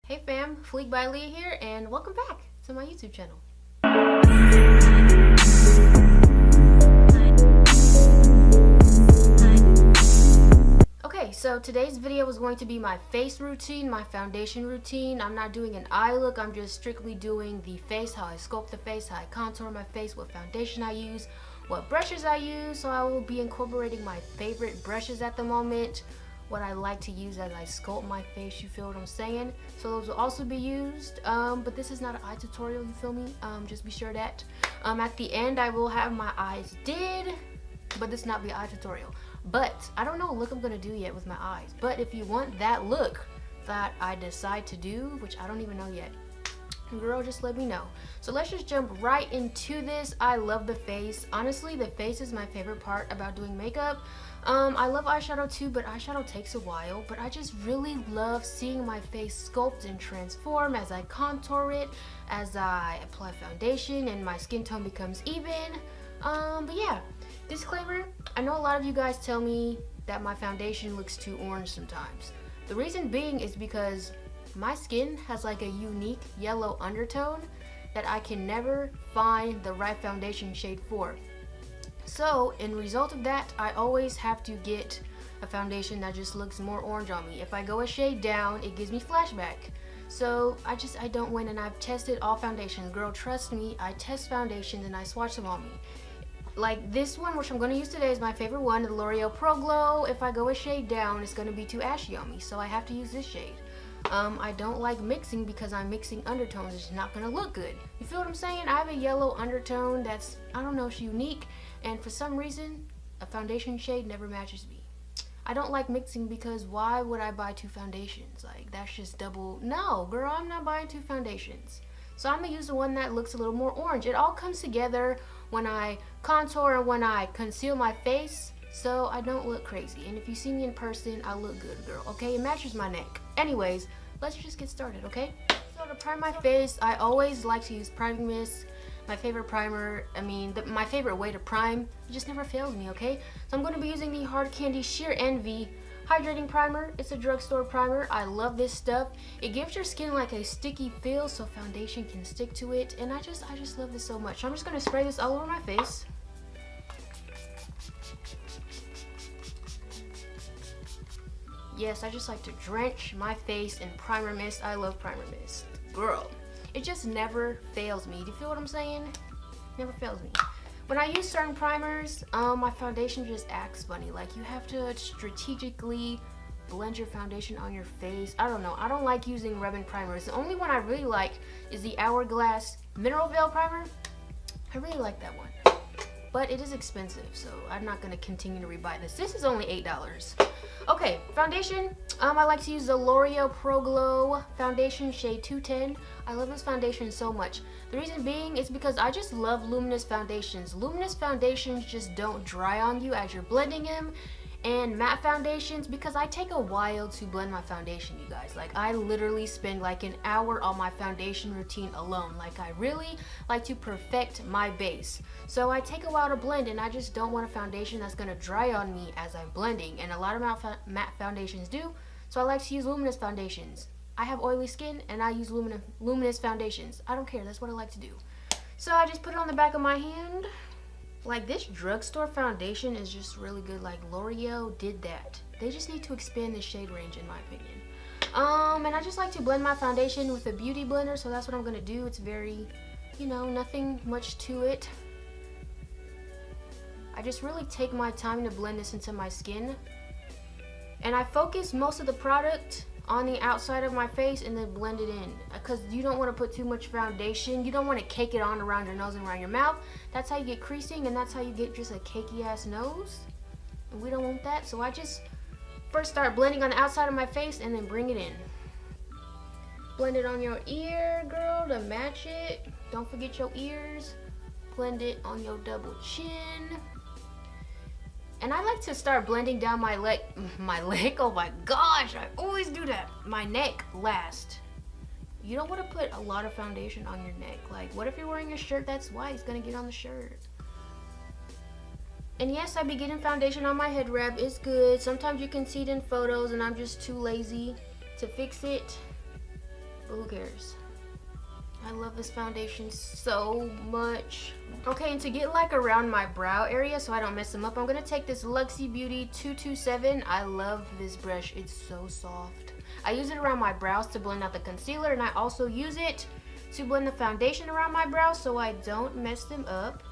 Hey fam, Fleek by Leah here, and welcome back to my YouTube channel. Okay, so today's video is going to be my face routine, my foundation routine. I'm not doing an eye look, I'm just strictly doing the face, how I sculpt the face, how I contour my face, what foundation I use, what brushes I use. So I will be incorporating my favorite brushes at the moment, what I like to use as I sculpt my face, you feel what I'm saying? So those will also be used, but this is not an eye tutorial, you feel me? Just be sure that at the end I will have my eyes did, but this not be an eye tutorial. But I don't know what look I'm gonna do yet with my eyes, but if you want that look that I decide to do, which I don't even know yet, girl, just let me know. So let's just jump right into this. I love the face. Honestly, the face is my favorite part about doing makeup. I love eyeshadow too, but eyeshadow takes a while. But I just really love seeing my face sculpt and transform as I contour it, as I apply foundation and my skin tone becomes even. But yeah, disclaimer, I know a lot of you guys tell me that my foundation looks too orange sometimes. The reason being is because my skin has like a unique yellow undertone that I can never find the right foundation shade for. So in result of that, I always have to get a foundation that just looks more orange on me. If I go a shade down, it gives me flashback. So I don't win, and I've tested all foundations. Girl, trust me, I test foundations and I swatch them on me. Like this one, which I'm going to use today, is my favorite one, the L'Oreal Pro Glow. If I go a shade down, it's going to be too ashy on me, so I have to use this shade. I don't like mixing because I'm mixing undertones. It's not going to look good. You feel what I'm saying? I have a yellow undertone that's, I don't know, it's unique, and for some reason, a foundation shade never matches me. I don't like mixing because why would I buy two foundations? Like, that's just double. No, girl, I'm not buying two foundations. So I'm going to use the one that looks a little more orange. It all comes together when I contour and when I conceal my face, so I don't look crazy. And if you see me in person, I look good, girl, okay? It matches my neck. Anyways, let's just get started, okay? So to prime my face, I always like to use priming mist. My favorite primer, my favorite way to prime, it just never fails me, okay? So I'm going to be using the Hard Candy Sheer Envy Hydrating Primer. It's a drugstore primer. I love this stuff. It gives your skin like a sticky feel so foundation can stick to it, and I just love this so much. So I'm just going to spray this all over my face. Yes, I just like to drench my face in primer mist. I love primer mist. Girl, it just never fails me. Do you feel what I'm saying? Never fails me. When I use certain primers, my foundation just acts funny. Like, you have to strategically blend your foundation on your face. I don't know. I don't like using rubbing primers. The only one I really like is the Hourglass Mineral Veil Primer. I really like that one. But it is expensive, so I'm not going to continue to rebuy this. This is only $8. Okay, foundation. I like to use the L'Oreal Pro Glow foundation, shade 210. I love this foundation so much. The reason being is because I just love luminous foundations. Luminous foundations just don't dry on you as you're blending them. And matte foundations, because I take a while to blend my foundation, you guys. Like, I literally spend like an hour on my foundation routine alone. Like, I really like to perfect my base. So I take a while to blend, and I just don't want a foundation that's gonna dry on me as I'm blending. And a lot of matte foundations do, so I like to use luminous foundations. I have oily skin, and I use luminous foundations. I don't care, that's what I like to do. So I just put it on the back of my hand. Like, this drugstore foundation is just really good. Like, L'Oreal did that. They just need to expand the shade range, in my opinion. And I just like to blend my foundation with a beauty blender, so that's what I'm gonna do. It's very, nothing much to it. I just really take my time to blend this into my skin. And I focus most of the product on the outside of my face and then blend it in, because you don't want to put too much foundation. You don't want to cake it on around your nose and around your mouth. That's how you get creasing, and that's how you get just a cakey ass nose, and we don't want that. So I just first start blending on the outside of my face and then bring it in. Blend it on your ear, girl, to match it. Don't forget your ears. Blend it on your double chin. And I like to start blending down my leg, oh my gosh, I always do that. My neck last. You don't want to put a lot of foundation on your neck. Like, what if you're wearing a shirt that's white? It's gonna get on the shirt. And yes, I be getting foundation on my head wrap. It's good. Sometimes you can see it in photos and I'm just too lazy to fix it. cares? I love this foundation so much. Okay, and to get like around my brow area so I don't mess them up, I'm gonna take this Luxie Beauty 227. I love this brush, it's so soft. I use it around my brows to blend out the concealer, and I also use it to blend the foundation around my brows so I don't mess them up.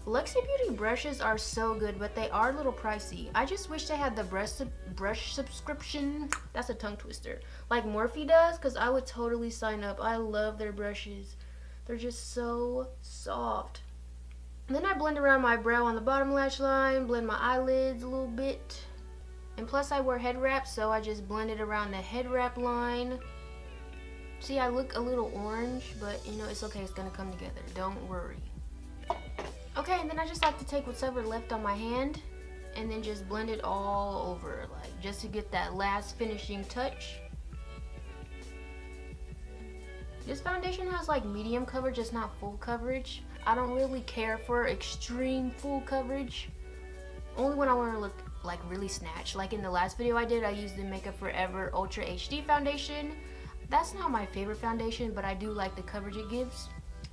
Luxie Beauty brushes are so good, but they are a little pricey. I just wish they had the brush subscription. That's a tongue twister. Like Morphe does, because I would totally sign up. I love their brushes. They're just so soft. And then I blend around my brow on the bottom lash line, blend my eyelids a little bit. And plus I wear head wraps, so I just blend it around the head wrap line. See, I look a little orange, but you know, it's okay. It's gonna come together. Don't worry. Okay, and then I just like to take what's ever left on my hand and then just blend it all over, like just to get that last finishing touch. This foundation has like medium coverage, it's not full coverage. I don't really care for extreme full coverage. Only when I want to look like really snatched. Like in the last video I did, I used the Makeup Forever Ultra HD foundation. That's not my favorite foundation, but I do like the coverage it gives.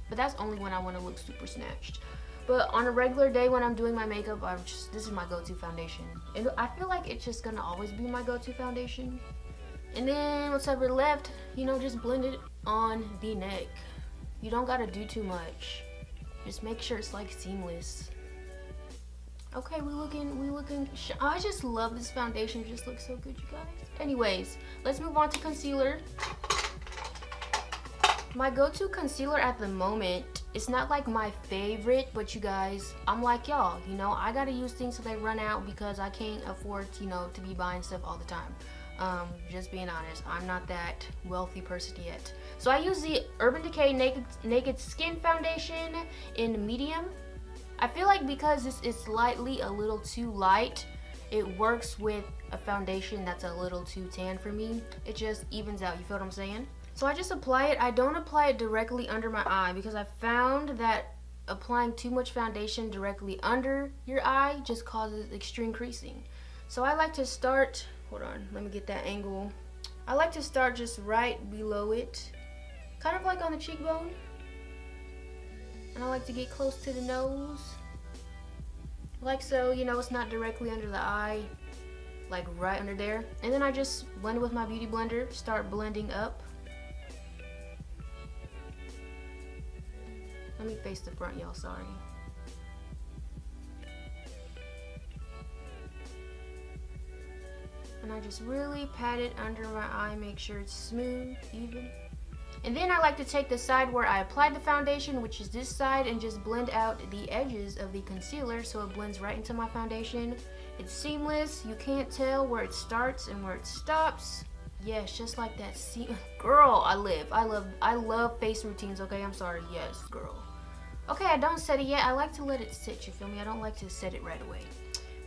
But that's only when I want to look super snatched. But on a regular day when I'm doing my makeup, this is my go-to foundation. And I feel like it's just gonna always be my go-to foundation. And then what's ever left, you know, just blend it on the neck. You don't gotta do too much. Just make sure it's like seamless. Okay, we looking. I just love this foundation. It just looks so good, you guys. Anyways, let's move on to concealer. My go-to concealer at the moment, it's not like my favorite, but you guys, I'm like y'all, you know, I gotta use things so they run out because I can't afford, you know, to be buying stuff all the time. Just being honest, I'm not that wealthy person yet. So I use the Urban Decay Naked Skin Foundation in medium. I feel like because this is slightly a little too light, it works with a foundation that's a little too tan for me. It just evens out, you feel what I'm saying? So I just apply it. I don't apply it directly under my eye because I found that applying too much foundation directly under your eye just causes extreme creasing. So I like to start, hold on, let me get that angle. I like to start just right below it, kind of like on the cheekbone. And I like to get close to the nose, like so, you know, it's not directly under the eye, like right under there. And then I just blend it with my beauty blender, start blending up. Let me face the front, y'all, sorry. And I just really pat it under my eye, make sure it's smooth, even. And then I like to take the side where I applied the foundation, which is this side, and just blend out the edges of the concealer so it blends right into my foundation. It's seamless, you can't tell where it starts and where it stops. Yes, just like that. Girl, I love face routines, okay? I'm sorry, yes, girl. Okay, I don't set it yet. I like to let it sit, you feel me? I don't like to set it right away.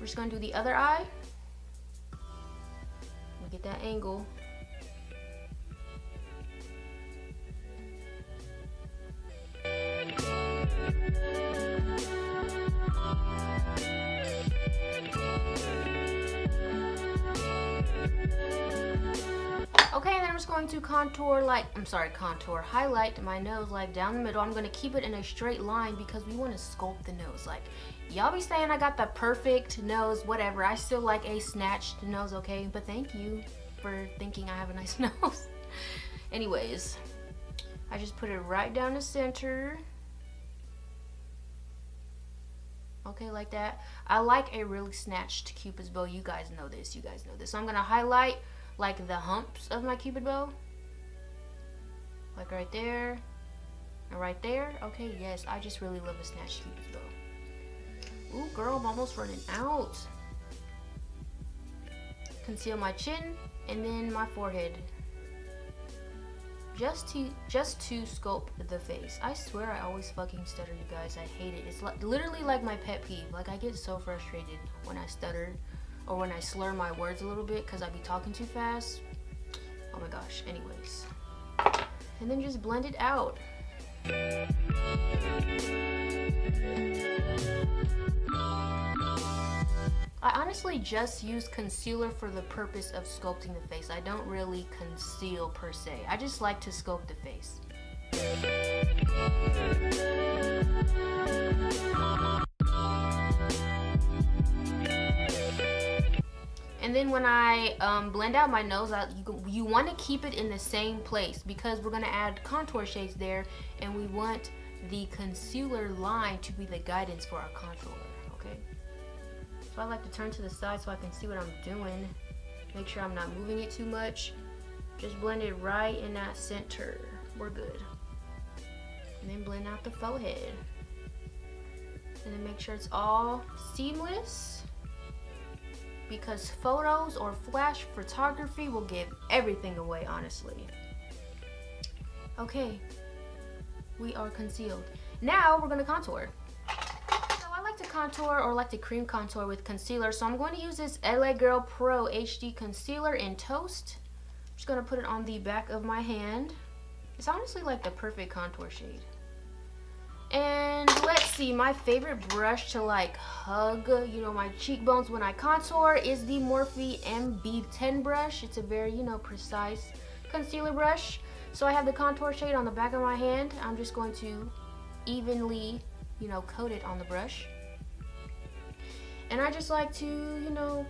We're just gonna do the other eye. Let me get that angle. Okay, and then I'm just going to highlight my nose like down the middle. I'm going to keep it in a straight line because we want to sculpt the nose. Like, y'all be saying I got the perfect nose, whatever. I still like a snatched nose, okay? But thank you for thinking I have a nice nose. Anyways, I just put it right down the center. Okay, like that. I like a really snatched Cupid's bow. You guys know this. So I'm going to highlight like the humps of my Cupid bow, like right there and right there. Okay, yes, I just really love a snatched Cupid's bow. Ooh, girl, I'm almost running out. Conceal my chin and then my forehead, just to sculpt the face. I swear I always fucking stutter, you guys. I hate it. It's literally like my pet peeve. Like, I get so frustrated when I stutter or when I slur my words a little bit because I be talking too fast. Oh my gosh. Anyways, and then just blend it out. I honestly just use concealer for the purpose of sculpting the face. I don't really conceal per se. I just like to sculpt the face. And then when I blend out my nose, you want to keep it in the same place because we're going to add contour shades there, and we want the concealer line to be the guidance for our contour, okay? So I like to turn to the side so I can see what I'm doing. Make sure I'm not moving it too much. Just blend it right in that center. We're good. And then blend out the forehead. And then make sure it's all seamless, because photos or flash photography will give everything away, honestly. Okay, we are concealed. Now we're gonna contour. So I like to contour, or like to cream contour with concealer, so I'm going to use this LA Girl Pro HD Concealer in Toast. I'm just gonna put it on the back of my hand. It's honestly like the perfect contour shade. And let's see, my favorite brush to like hug, you know, my cheekbones when I contour is the Morphe MB10 brush. It's a very, you know, precise concealer brush. So I have the contour shade on the back of my hand. I'm just going to evenly, you know, coat it on the brush. And I just like to, you know,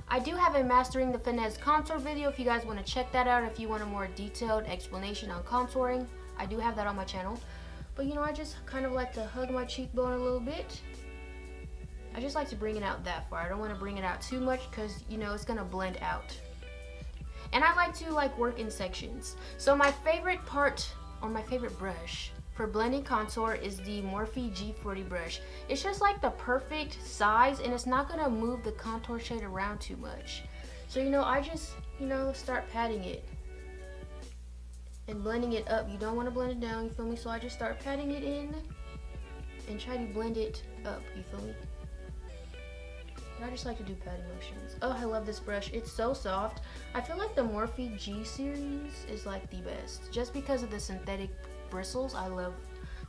I do have a Mastering the Finesse contour video if you guys want to check that out, if you want a more detailed explanation on contouring. I do have that on my channel. But you know, I just kind of like to hug my cheekbone a little bit. I just like to bring it out that far. I don't want to bring it out too much because, you know, it's going to blend out. And I like to like work in sections. So my favorite part, or my favorite brush for blending contour, is the Morphe G40 brush. It's just like the perfect size, and it's not going to move the contour shade around too much. So, you know, I just, you know, start patting it and blending it up. You don't want to blend it down, you feel me? So I just start patting it in and try to blend it up, you feel me? And I just like to do patting motions. Oh, I love this brush. It's so soft. I feel like the Morphe G series is like the best, just because of the synthetic bristles. I love,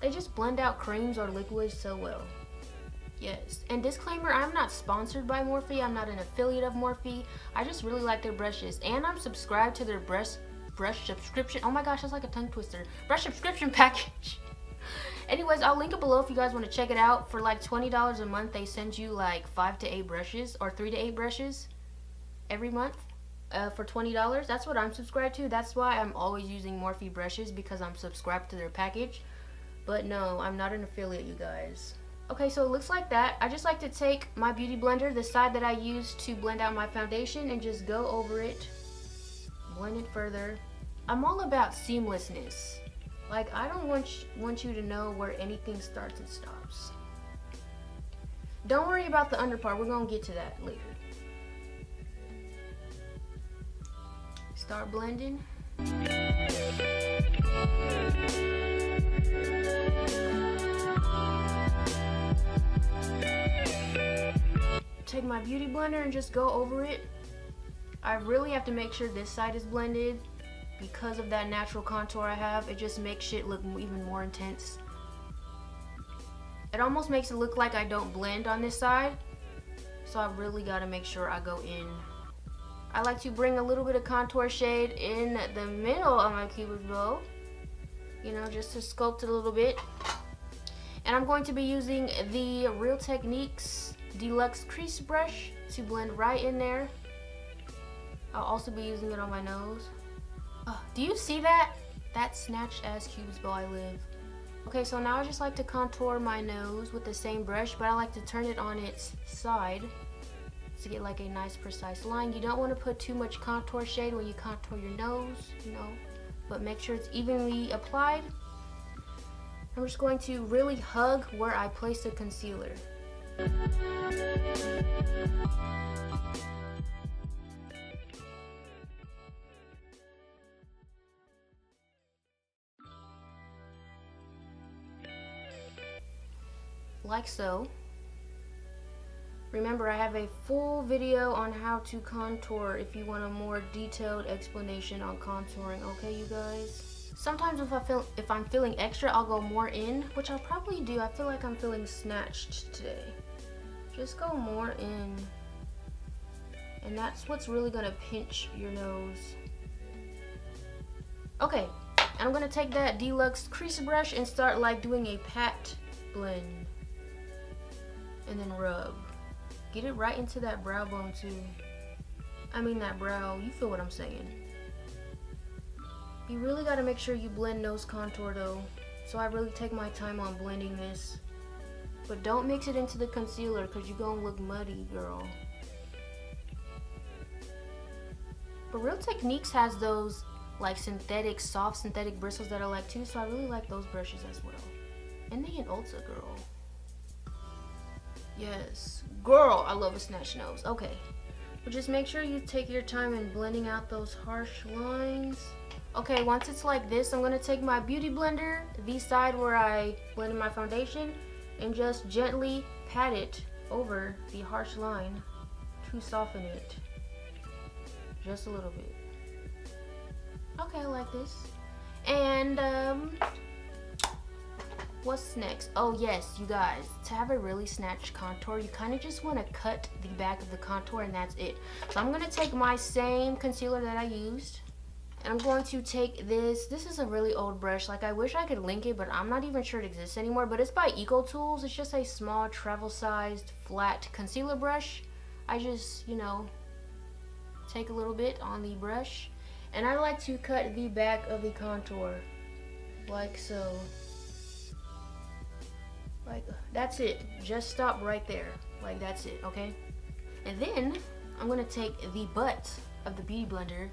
they just blend out creams or liquids so well. Yes, and disclaimer, I'm not sponsored by Morphe. I'm not an affiliate of Morphe. I just really like their brushes, and I'm subscribed to their brush subscription. Oh my gosh, that's like a tongue twister. Brush subscription package. Anyways, I'll link it below if you guys want to check it out. For like $20 a month, they send you like 5 to 8 brushes, or 3 to 8 brushes every month for $20. That's what I'm subscribed to. That's why I'm always using Morphe brushes, because I'm subscribed to their package. But no, I'm not an affiliate, you guys. Okay, so it looks like that. I just like to take my beauty blender, the side that I use to blend out my foundation, and just go over it, blend it further. I'm all about seamlessness. Like, I don't want you to know where anything starts and stops. Don't worry about the under part. We're gonna get to that later. Start blending. Take my beauty blender and just go over it. I really have to make sure this side is blended, because of that natural contour I have. It just makes shit look even more intense. It almost makes it look like I don't blend on this side, so I really gotta make sure I go in. I like to bring a little bit of contour shade in the middle of my cupid's bow, you know, just to sculpt it a little bit. And I'm going to be using the Real Techniques Deluxe Crease Brush to blend right in there. I'll also be using it on my nose. Oh, do you see that? That snatched ass cupid's bow I live. Okay, so now I just like to contour my nose with the same brush, but I like to turn it on its side to get like a nice precise line. You don't want to put too much contour shade when you contour your nose, you know, but make sure it's evenly applied. I'm just going to really hug where I place the concealer. Like so. Remember, I have a full video on how to contour if you want a more detailed explanation on contouring, okay, you guys? Sometimes if I'm feeling extra, I'll go more in, which I'll probably do. I feel like I'm feeling snatched today. just go more in. And that's what's really gonna pinch your nose. Okay, and I'm gonna take that deluxe crease brush and start like doing a pat blend. And then rub. Get it right into that brow bone too. I mean that brow, you feel what I'm saying. You really gotta make sure you blend nose contour though. So I really take my time on blending this. But don't mix it into the concealer because you're gonna look muddy, girl. But Real Techniques has those like synthetic, soft synthetic bristles that I like too, so I really like those brushes as well. And they in Ulta, girl. Yes, girl, I love a snatch nose. Okay, but just make sure you take your time in blending out those harsh lines. Okay, once it's like this, I'm gonna take my beauty blender, the side where I blended my foundation, and just gently pat it over the harsh line to soften it. Just a little bit. Okay, I like this. And what's next? Oh yes, you guys, to have a really snatched contour, you kind of just want to cut the back of the contour and that's it. So I'm going to take my same concealer that I used and I'm going to take this. This is a really old brush. Like I wish I could link it, but I'm not even sure it exists anymore. But it's by Eco Tools. It's just a small travel-sized flat concealer brush. I just, you know, take a little bit on the brush and I like to cut the back of the contour like so. Like, that's it. Just stop right there. Like, that's it, okay? And then, I'm going to take the butt of the Beauty Blender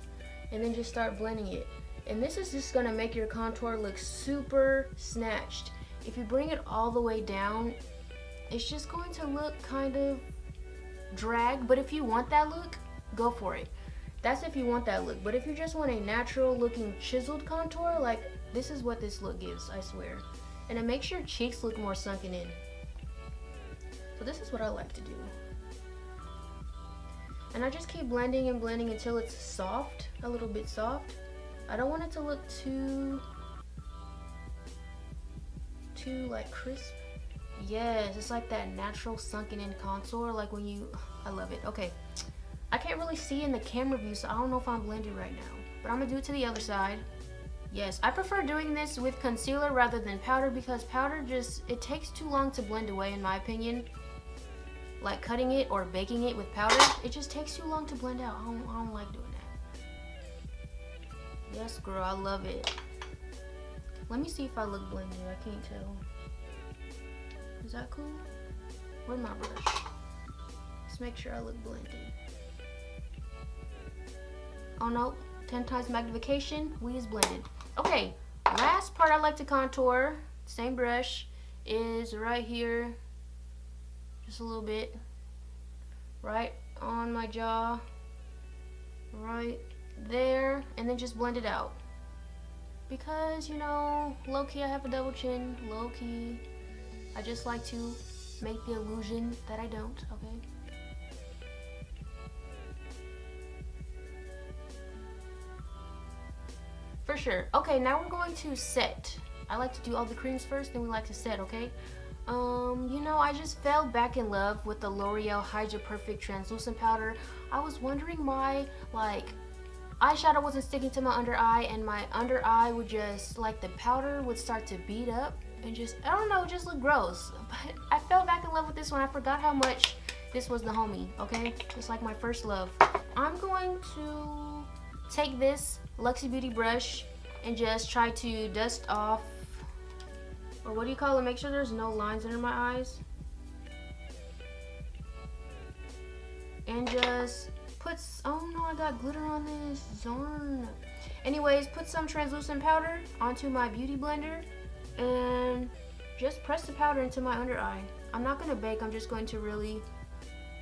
and then just start blending it. And this is just going to make your contour look super snatched. If you bring it all the way down, it's just going to look kind of drag. But if you want that look, go for it. That's if you want that look. But if you just want a natural looking chiseled contour, like, this is what this look gives, I swear. And it makes your cheeks look more sunken in. So this is what I like to do. And I just keep blending and blending until it's soft, a little bit soft. I don't want it to look too like crisp. Yes, it's like that natural sunken in contour, like when you, I love it. Okay, I can't really see in the camera view, so I don't know if I'm blended right now. But I'm gonna do it to the other side. Yes, I prefer doing this with concealer rather than powder because powder just, it takes too long to blend away in my opinion. Like cutting it or baking it with powder, it just takes too long to blend out. I don't like doing that. Yes, girl, I love it. Let me see if I look blended. I can't tell. Is that cool? Where's my brush? Let's make sure I look blended. Oh no, 10 times magnification, we is blended. Okay, last part I like to contour, same brush, is right here, just a little bit, right on my jaw, right there, and then just blend it out. Because, you know, low-key I have a double chin, low-key, I just like to make the illusion that I don't, okay? For sure. Okay, now we're going to set. I like to do all the creams first, then we like to set, okay? You know, I just fell back in love with the L'Oreal Hydra Perfect Translucent Powder. I was wondering why, like, eyeshadow wasn't sticking to my under eye, and my under eye would just, like, the powder would start to bead up, and just, I don't know, it just looked gross. But I fell back in love with this one. I forgot how much this was the homie, okay? Just like my first love. I'm going to take this Luxie Beauty brush and just try to dust off, or what do you call it, make sure there's no lines under my eyes, and just put, oh no, I got glitter on this, darn. Anyways, put some translucent powder onto my beauty blender and just press the powder into my under eye. I'm not going to bake, I'm just going to really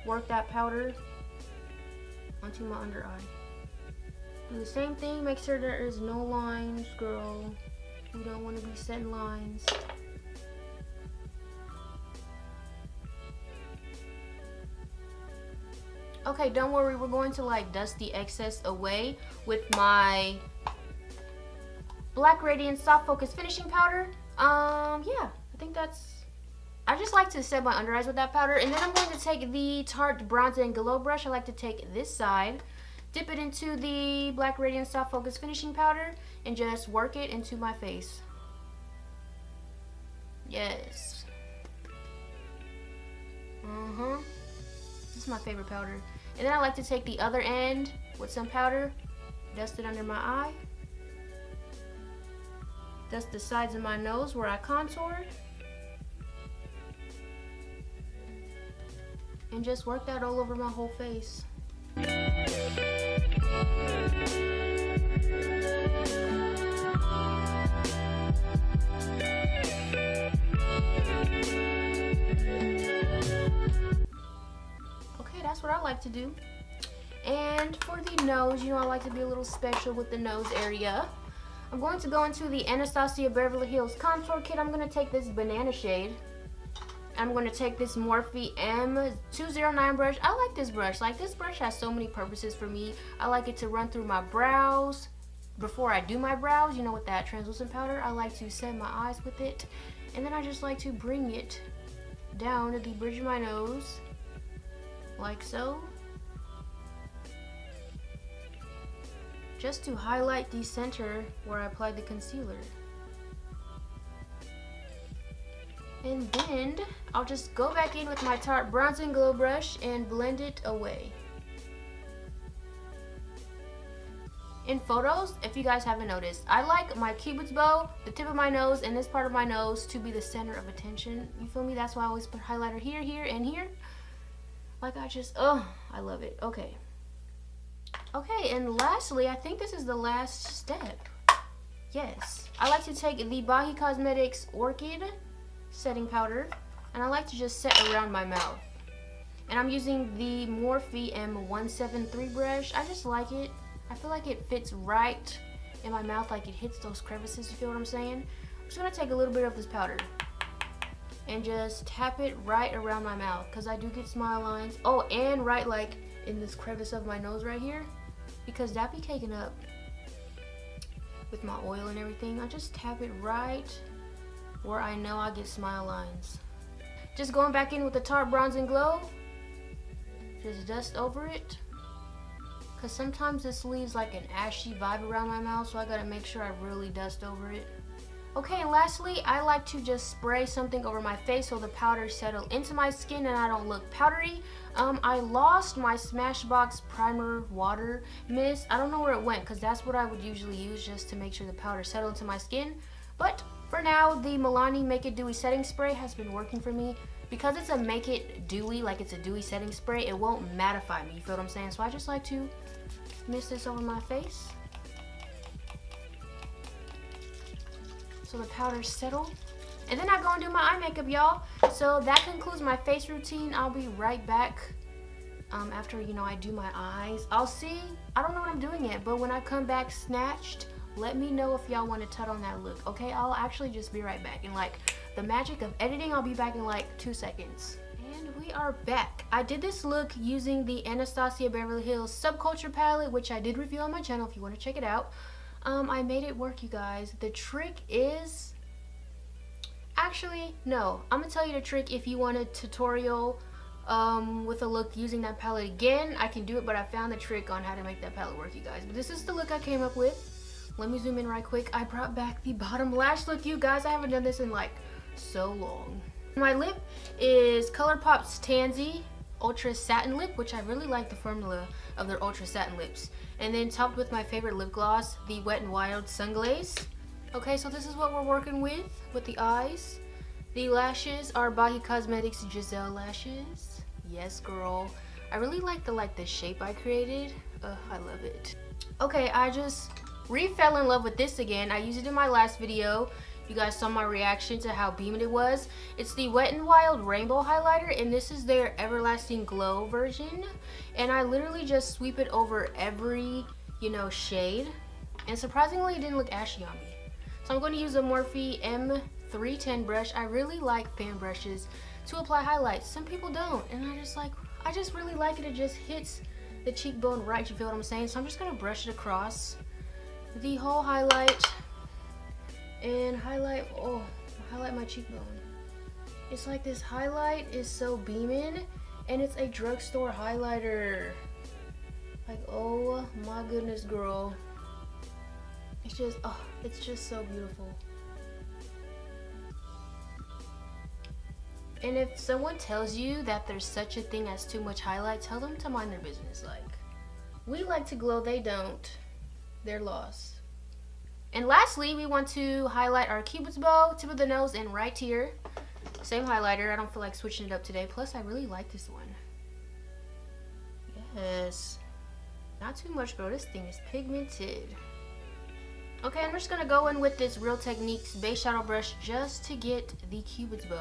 work that powder onto my under eye. Do the same thing, make sure there is no lines, girl. You don't want to be setting lines. Okay, don't worry, we're going to like dust the excess away with my Black Radiance Soft Focus Finishing Powder. Yeah, I think that's I just like to set my under eyes with that powder. And then I'm going to take the Tarte Bronze and Glow brush. I like to take this side, dip it into the Black Radiance Soft Focus Finishing Powder, and just work it into my face. Yes. This is my favorite powder. And then I like to take the other end with some powder, dust it under my eye, dust the sides of my nose where I contoured, and just work that all over my whole face. That's what I like to do. And for the nose, you know, I like to be a little special with the nose area. I'm going to go into the Anastasia Beverly Hills Contour Kit. I'm going to take this banana shade. I'm going to take this Morphe M209 brush. I like this brush. Like, this brush has so many purposes for me. I like it to run through my brows. Before I do my brows, you know, with that translucent powder, I like to set my eyes with it. And then I just like to bring it down to the bridge of my nose, like so, just to highlight the center where I applied the concealer. And then I'll just go back in with my Tarte Bronze and Glow brush and blend it away. In photos, if you guys haven't noticed, I like my cupid's bow, the tip of my nose, and this part of my nose to be the center of attention. You feel me? That's why I always put highlighter here, here, and here. Like, I love it. Okay, and lastly, I think this is the last step. Yes, I like to take the Bahi Cosmetics Orchid setting powder, and I like to just set around my mouth. And I'm using the Morphe M173 brush. I just like it. I feel like it fits right in my mouth, like it hits those crevices, you feel what I'm saying? I'm just gonna take a little bit of this powder and just tap it right around my mouth, because I do get smile lines. Oh, and right like in this crevice of my nose right here, because that be caking up with my oil and everything. I just tap it right where I know I get smile lines. Just going back in with the Tarte Bronze and Glow, just dust over it, because sometimes this leaves like an ashy vibe around my mouth, so I gotta make sure I really dust over it. Okay, and lastly, I like to just spray something over my face so the powder settle into my skin and I don't look powdery. I lost my Smashbox Primer Water Mist. I don't know where it went, because that's what I would usually use just to make sure the powder settled into my skin. But for now, the Milani Make It Dewy Setting Spray has been working for me. Because it's a Make It Dewy, like it's a dewy setting spray, it won't mattify me, you feel what I'm saying? So I just like to mist this over my face so the powders settle. And then I go and do my eye makeup, y'all. So that concludes my face routine. I'll be right back after, you know, I do my eyes. I'll see. I don't know what I'm doing yet, but when I come back snatched, let me know if y'all want to tut on that look, okay? I'll actually just be right back. And like the magic of editing, I'll be back in like 2 seconds. And we are back. I did this look using the Anastasia Beverly Hills Subculture palette, which I did review on my channel if you want to check it out. I made it work, you guys. The trick is... Actually, no. I'm going to tell you the trick if you want a tutorial with a look using that palette again. I can do it, but I found the trick on how to make that palette work, you guys. But this is the look I came up with. Let me zoom in right quick. I brought back the bottom lash look, you guys. I haven't done this in like so long. My lip is ColourPop's Tansy Ultra Satin Lip, which I really like the formula of their Ultra Satin Lips. And then topped with my favorite lip gloss, the Wet n Wild Sunglaze. Okay, so this is what we're working with the eyes. The lashes are Bahi Cosmetics Giselle lashes. Yes, girl. I really like the shape I created. I love it. Okay, I just fell in love with this again. I used it in my last video. You guys saw my reaction to how beaming it was. It's the Wet n Wild Rainbow Highlighter, and this is their Everlasting Glow version. And I literally just sweep it over every, you know, shade. And surprisingly, it didn't look ashy on me. So I'm going to use a Morphe M310 brush. I really like fan brushes to apply highlights. Some people don't, and I just really like it. It just hits the cheekbone right, you feel what I'm saying? So I'm just going to brush it across the whole highlight and highlight my cheekbone. It's like this highlight is so beaming, and it's a drugstore highlighter. Like, oh my goodness, girl. It's just, oh, it's just so beautiful. And if someone tells you that there's such a thing as too much highlight, tell them to mind their business. Like, we like to glow, they don't. They're lost. And lastly, we want to highlight our cupid's bow, tip of the nose, and right here. Same highlighter. I don't feel like switching it up today. Plus, I really like this one. Yes. Not too much, bro. This thing is pigmented. Okay, I'm just going to go in with this Real Techniques base shadow brush just to get the cupid's bow.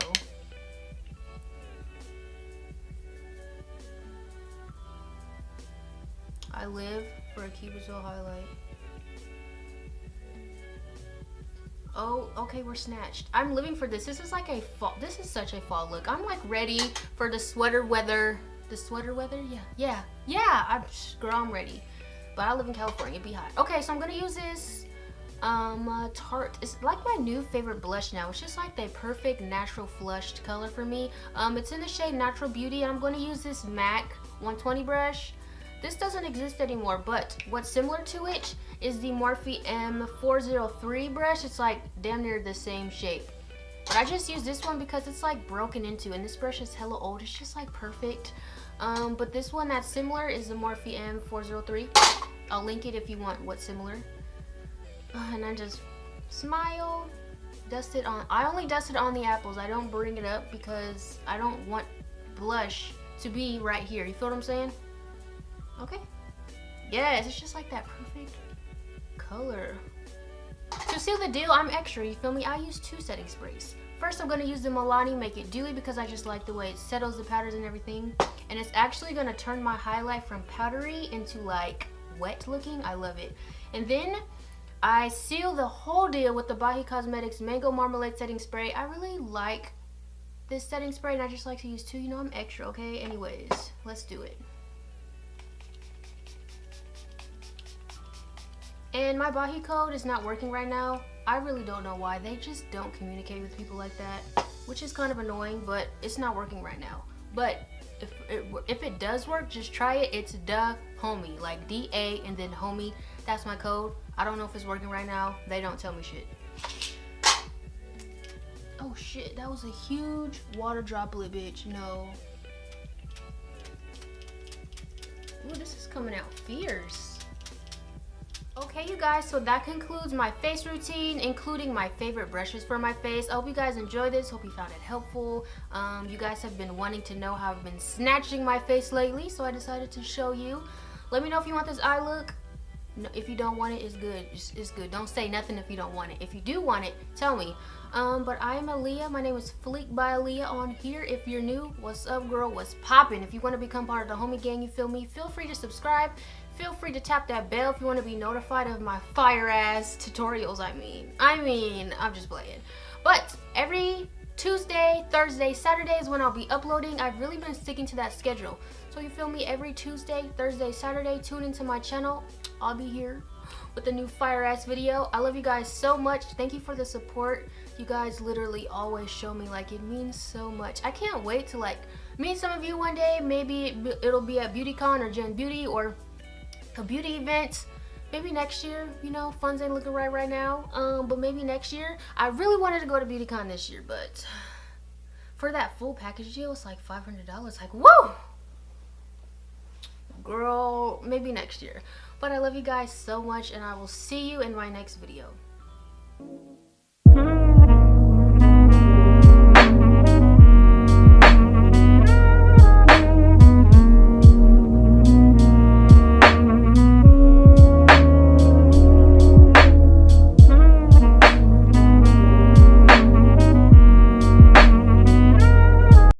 I live for a cupid's bow highlight. Oh, okay, we're snatched. I'm living for this. This is like a fall. This is such a fall look. I'm like ready for the sweater weather. The sweater weather? Yeah. Girl, I'm ready. But I live in California. It'd be hot. Okay, so I'm gonna use this Tarte. It's like my new favorite blush now. It's just like the perfect natural flushed color for me. It's in the shade Natural Beauty, and I'm gonna use this MAC 120 brush. This doesn't exist anymore, but what's similar to it is the Morphe M403 brush. It's like damn near the same shape. But I just use this one because it's like broken into, and this brush is hella old. It's just like perfect. But this one that's similar is the Morphe M403. I'll link it if you want what's similar. And I just smile, dust it on. I only dust it on the apples. I don't bring it up because I don't want blush to be right here. You feel what I'm saying? Okay. Yes, it's just like that perfect color. To seal the deal, I'm extra, you feel me? I use 2 setting sprays. First, I'm going to use the Milani Make It Dewy because I just like the way it settles the powders and everything. And it's actually going to turn my highlight from powdery into like wet looking. I love it. And then I seal the whole deal with the Bahi Cosmetics Mango Marmalade Setting Spray. I really like this setting spray and I just like to use 2. You know, I'm extra, okay? Anyways, let's do it. And my Bahi code is not working right now. I really don't know why. They just don't communicate with people like that, which is kind of annoying, but it's not working right now. But if it does work, just try it. It's da homie, like D-A and then homie. That's my code. I don't know if it's working right now. They don't tell me shit. Oh shit, that was a huge water droplet, bitch. No. Ooh, this is coming out fierce. Okay, you guys, so that concludes my face routine, including my favorite brushes for my face. I hope you guys enjoyed this. Hope you found it helpful. You guys have been wanting to know how I've been snatching my face lately, so I decided to show you. Let me know if you want this eye look. No, if you don't want it, it's good. It's good. Don't say nothing if you don't want it. If you do want it, tell me. But I am Aaliyah. My name is Fleek by Aaliyah on here. If you're new, what's up, girl? What's poppin'? If you want to become part of the homie gang, you feel me? Feel free to subscribe. Feel free to tap that bell if you want to be notified of my fire-ass tutorials, I mean, I'm just playing. But every Tuesday, Thursday, Saturday is when I'll be uploading. I've really been sticking to that schedule. So you feel me? Every Tuesday, Thursday, Saturday, tune into my channel. I'll be here with a new fire-ass video. I love you guys so much. Thank you for the support. You guys literally always show me, like, it means so much. I can't wait to, like, meet some of you one day. Maybe it'll be at BeautyCon or Gen Beauty or a beauty event. Maybe next year, you know, funds ain't looking right now. But maybe next year. I really wanted to go to BeautyCon this year, but for that full package deal, it's like $500. Like, whoa! Girl, maybe next year. But I love you guys so much, and I will see you in my next video.